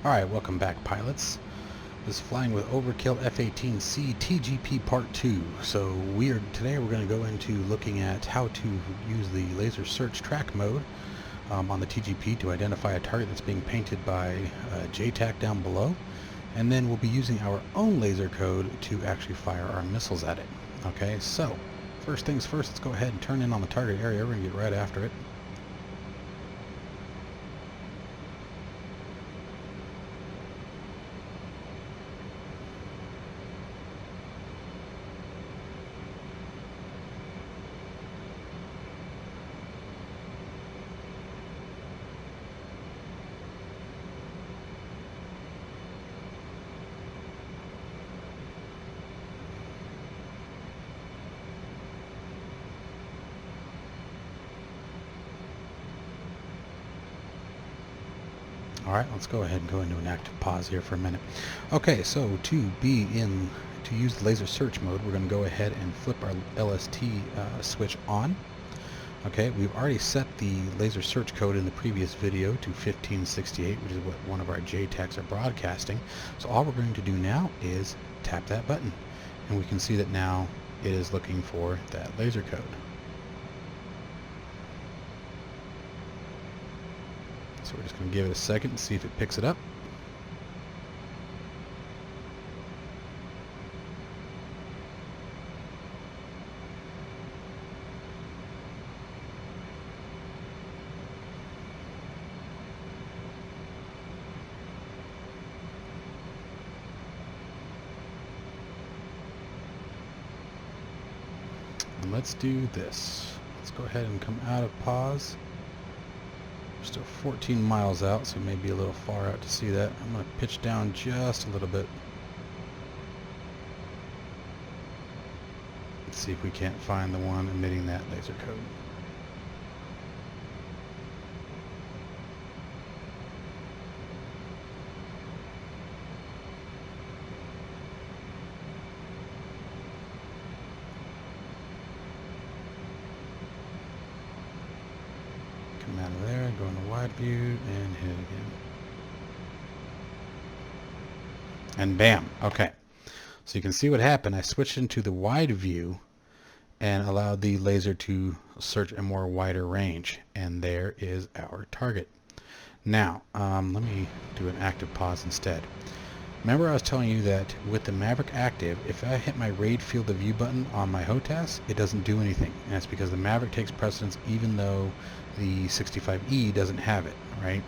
Alright, welcome back, pilots. This is flying with OverKill F-18C TGP Part 2. So today we're going to go into looking at how to use the laser search track mode on the TGP to identify a target that's being painted by JTAC down below. And then we'll be using our own laser code to actually fire our missiles at it. Okay, so first things first, let's go ahead and turn in on the target area. We're going to get right after it. Alright, let's go ahead and go into an active pause here for a minute. Okay, so to use the laser search mode, we're going to go ahead and flip our LST switch on. Okay, we've already set the laser search code in the previous video to 1568, which is what one of our JTACs are broadcasting. So all we're going to do now is tap that button, and we can see that now it is looking for that laser code. So we're just going to give it a second and see if it picks it up. And let's do this. Let's go ahead and come out of pause. We're still 14 miles out, so we may be a little far out to see that. I'm going to pitch down just a little bit. Let's see if we can't find the one emitting that laser code. Come out of there, go into wide view, and hit it again. And bam! Okay. So you can see what happened. I switched into the wide view and allowed the laser to search a more wider range. And there is our target. Now, let me do an active pause instead. Remember I was telling you that with the Maverick active, if I hit my raid field of view button on my HOTAS, it doesn't do anything. And that's because the Maverick takes precedence even though the 65E doesn't have it, right?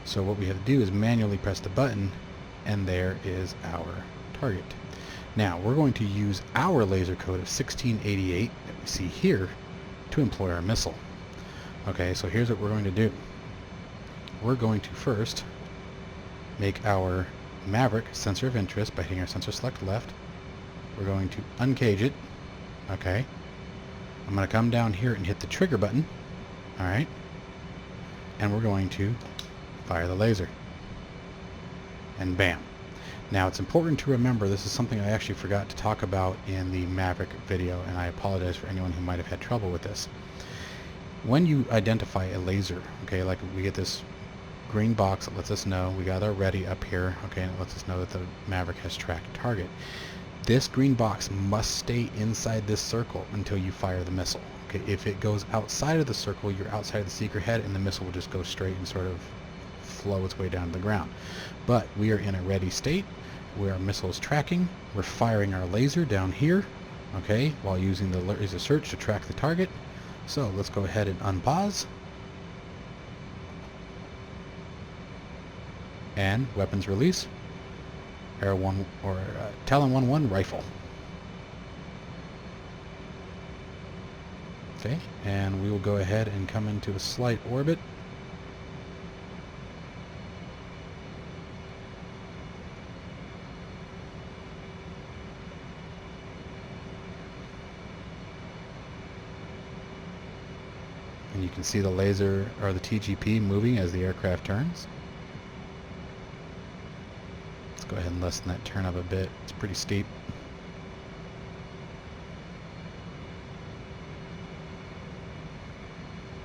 So what we have to do is manually press the button, and there is our target. Now we're going to use our laser code of 1688 that we see here to employ our missile. Okay, so here's what we're going to do. We're going to first make our Maverick sensor of interest by hitting our sensor select left. We're going to uncage it. Okay. I'm going to come down here and hit the trigger button. Alright. And we're going to fire the laser. And bam. Now it's important to remember, this is something I actually forgot to talk about in the Maverick video, and I apologize for anyone who might have had trouble with this. When you identify a laser, okay, like we get this green box that lets us know we got our ready up here, okay, and it lets us know that the Maverick has tracked a target. This green box must stay inside this circle until you fire the missile. Okay, if it goes outside of the circle, you're outside of the seeker head, and the missile will just go straight and sort of flow its way down to the ground. But we are in a ready state where our missile is tracking. We're firing our laser down here, okay, while using the laser search to track the target. So let's go ahead and unpause. And weapons release, Arrow 1 or Talon 1-1 rifle. Okay, and we will go ahead and come into a slight orbit. And you can see the laser or the TGP moving as the aircraft turns. Go ahead and lessen that turn up a bit. It's pretty steep.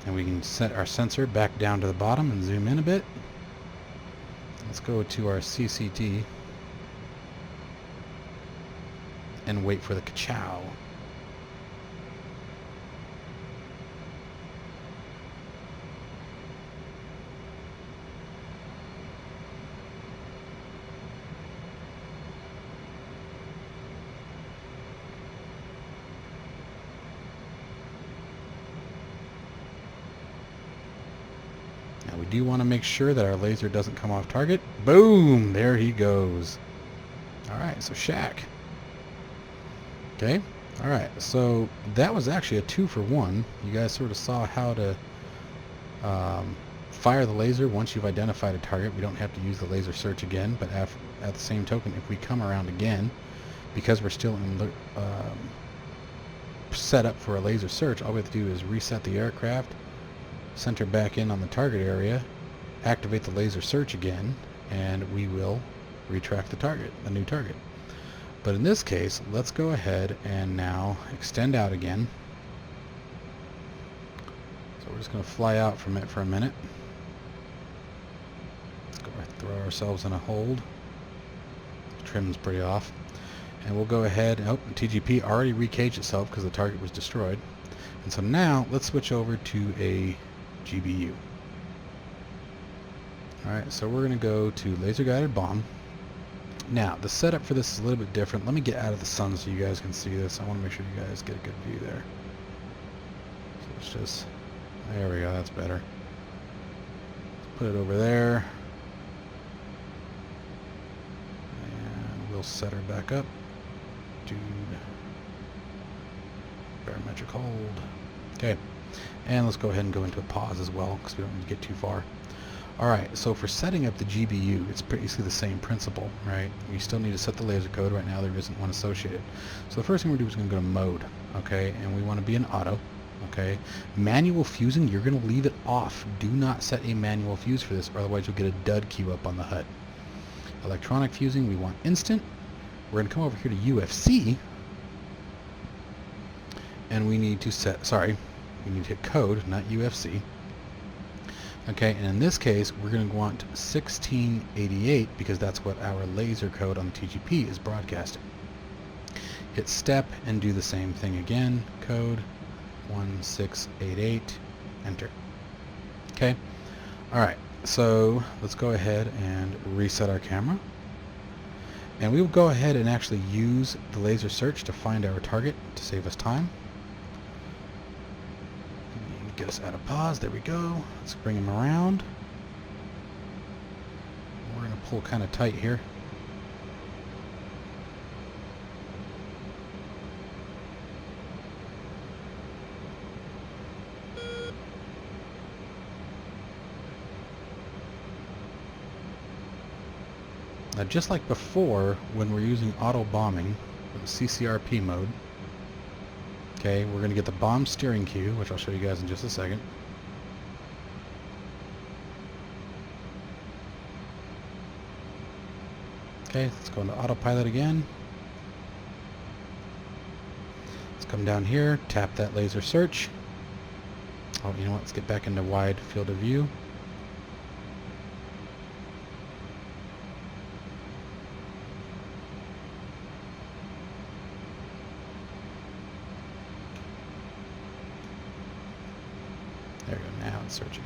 And we can set our sensor back down to the bottom and zoom in a bit. Let's go to our CCD and wait for the ka-chow. Now we do want to make sure that our laser doesn't come off target. Boom! There he goes. Alright, so Shack. Okay, alright, so that was actually a 2-for-1. You guys sort of saw how to fire the laser once you've identified a target. We don't have to use the laser search again, but at the same token, if we come around again, because we're still in set up for a laser search, all we have to do is reset the aircraft, center back in on the target area, activate the laser search again, and we will retract the target, the new target. But in this case, let's go ahead and now extend out again. So we're just going to fly out from it for a minute. Let's go ahead and throw ourselves in a hold. Trim's pretty off. And we'll go ahead, oh, TGP already recaged itself because the target was destroyed. And so now let's switch over to a GBU. Alright, so we're going to go to laser guided bomb. Now, the setup for this is a little bit different. Let me get out of the sun so you guys can see this. I want to make sure you guys get a good view there. So let's just, there we go, that's better. Let's put it over there. And we'll set her back up. Dude. Barometric hold. Okay. And let's go ahead and go into a pause as well, because we don't need to get too far. Alright, so for setting up the GBU, it's basically the same principle, right? You still need to set the laser code. Right now there isn't one associated. So the first thing we're going to do is going to go to mode, okay? And we want to be in auto, okay? Manual fusing, you're going to leave it off. Do not set a manual fuse for this, or otherwise you'll get a dud queue up on the HUD. Electronic fusing, we want instant. We're going to come over here to UFC, and we need to set, we need to hit code, not UFC. Okay, and in this case, we're going to want 1688 because that's what our laser code on the TGP is broadcasting. Hit step and do the same thing again. Code 1688, enter. Okay, alright, so let's go ahead and reset our camera. And we will go ahead and actually use the laser search to find our target to save us time. Get us out of pause. There we go. Let's bring him around. We're going to pull kind of tight here. Now, just like before, when we're using auto bombing, CCRP mode, okay, we're going to get the bomb steering cue, which I'll show you guys in just a second. Okay, let's go into autopilot again. Let's come down here, tap that laser search. Oh, you know what? Let's get back into wide field of view. There we go, now it's searching.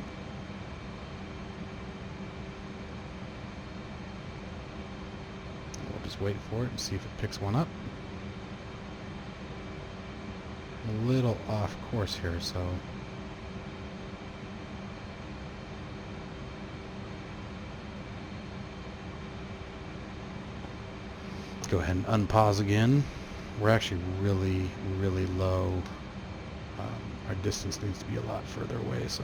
We'll just wait for it and see if it picks one up. A little off course here, so go ahead and unpause again. We're actually really, really low. Our distance needs to be a lot further away, so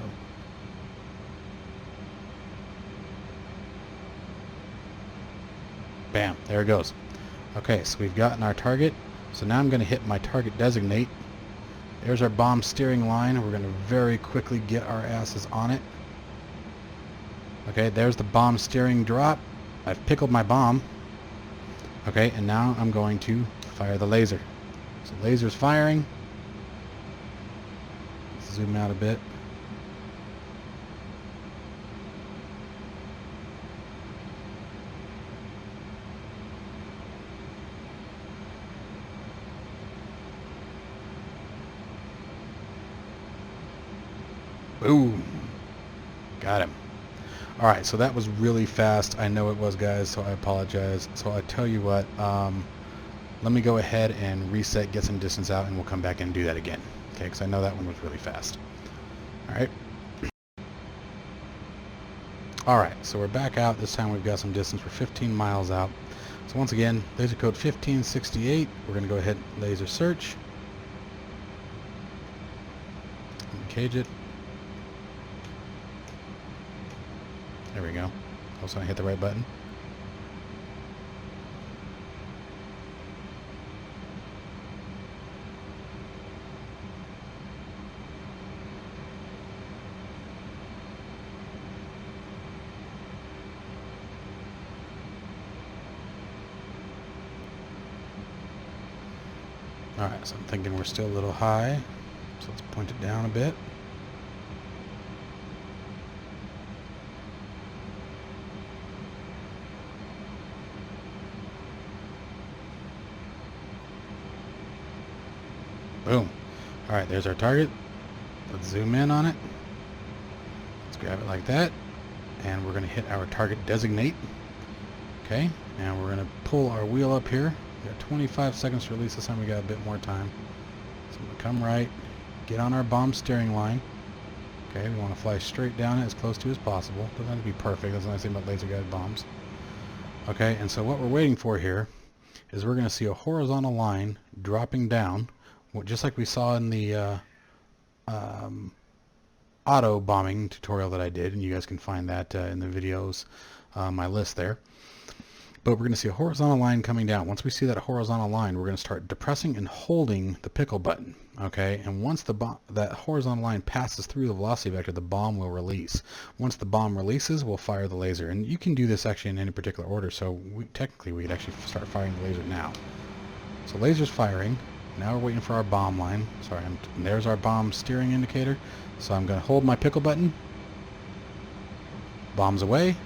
bam, there it goes. Okay, so we've gotten our target. So now I'm going to hit my target designate. There's our bomb steering line. We're going to very quickly get our asses on it. Okay, there's the bomb steering drop. I've pickled my bomb. Okay, and now I'm going to fire the laser. So laser's firing. Let's zoom out a bit. Boom. Got him. Alright, so that was really fast. I know it was, guys, so I apologize. So I tell you what, let me go ahead and reset, get some distance out, and we'll come back and do that again. Okay, because I know that one was really fast. Alright. Alright, so we're back out. This time we've got some distance. We're 15 miles out. So once again, laser code 1568. We're going to go ahead and laser search. Cage it. There we go. Also, I hit the right button. Alright, so I'm thinking we're still a little high. So let's point it down a bit. Boom. Alright, there's our target. Let's zoom in on it. Let's grab it like that. And we're going to hit our target designate. Okay, and we're going to pull our wheel up here. We got 25 seconds to release. This time we got a bit more time. So we'll come right, get on our bomb steering line. Okay, we want to fly straight down it as close to as possible. Doesn't have to be perfect. That's the nice thing about laser guided bombs. Okay, and so what we're waiting for here is we're going to see a horizontal line dropping down, just like we saw in the auto bombing tutorial that I did, and you guys can find that in the videos, my list there. But we're going to see a horizontal line coming down. Once we see that horizontal line, we're going to start depressing and holding the pickle button. Okay, and once that horizontal line passes through the velocity vector, the bomb will release. Once the bomb releases, we'll fire the laser. And you can do this actually in any particular order, so technically we could actually start firing the laser now. So laser's firing. Now we're waiting for our bomb line. Sorry, and there's our bomb steering indicator. So I'm going to hold my pickle button. Bomb's away.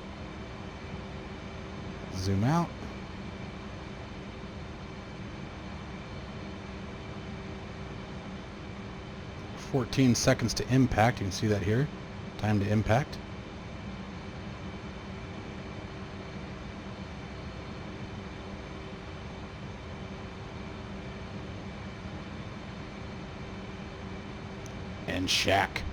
Zoom out. "14 seconds to impact." You can see that here. Time to impact. And shack.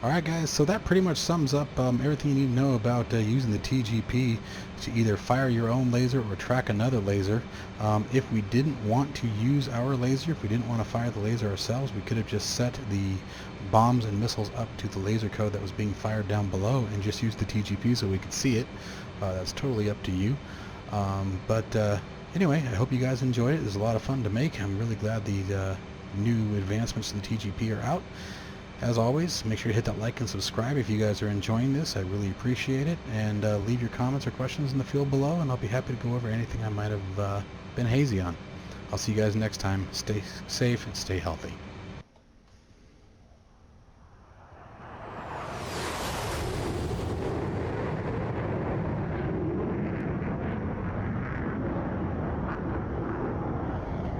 Alright guys, so that pretty much sums up everything you need to know about using the TGP to either fire your own laser or track another laser. If we didn't want to use our laser, if we didn't want to fire the laser ourselves, we could have just set the bombs and missiles up to the laser code that was being fired down below and just use the TGP so we could see it. That's totally up to you. Anyway, I hope you guys enjoyed it. It was a lot of fun to make. I'm really glad the new advancements to the TGP are out. As always, make sure to hit that like and subscribe if you guys are enjoying this. I really appreciate it. And leave your comments or questions in the field below, and I'll be happy to go over anything I might have been hazy on. I'll see you guys next time. Stay safe and stay healthy.